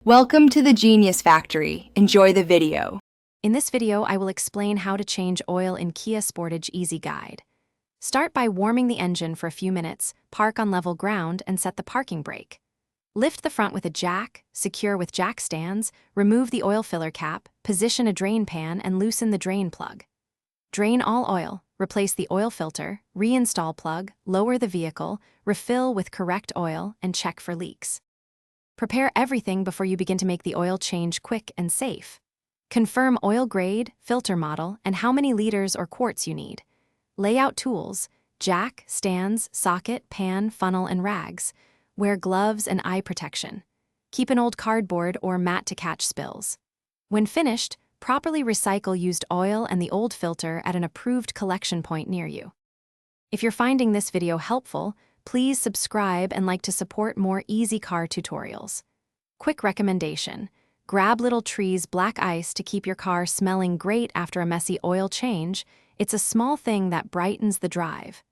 Welcome to the Genius Factory. Enjoy the video. In this video, I will explain how to change oil in Kia Sportage Easy Guide. Start by warming the engine for a few minutes, park on level ground, and set the parking brake. Lift the front with a jack, secure with jack stands, remove the oil filler cap, position a drain pan, and loosen the drain plug. Drain all oil, replace the oil filter, reinstall plug, lower the vehicle, refill with correct oil, and check for leaks. Prepare everything before you begin to make the oil change quick and safe. Confirm oil grade, filter model, and how many liters or quarts you need. Lay out tools, jack, stands, socket, pan, funnel, and rags. Wear gloves and eye protection. Keep an old cardboard or mat to catch spills. When finished, properly recycle used oil and the old filter at an approved collection point near you. If you're finding this video helpful, please subscribe and like to support more easy car tutorials. Quick recommendation: grab Little Tree's black ice to keep your car smelling great after a messy oil change. It's a small thing that brightens the drive.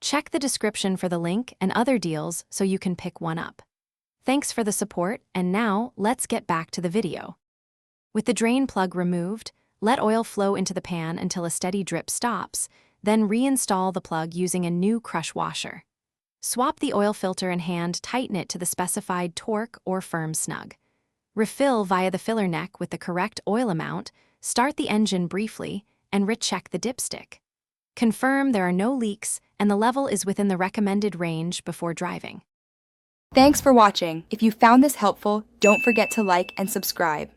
Check the description for the link and other deals so you can pick one up. Thanks for the support, and now let's get back to the video. With the drain plug removed, let oil flow into the pan until a steady drip stops, then reinstall the plug using a new crush washer. Swap the oil filter and hand tighten it to the specified torque or firm snug. Refill via the filler neck with the correct oil amount, start the engine briefly, and recheck the dipstick. Confirm there are no leaks and the level is within the recommended range before driving. Thanks for watching. If you found this helpful, don't forget to like and subscribe.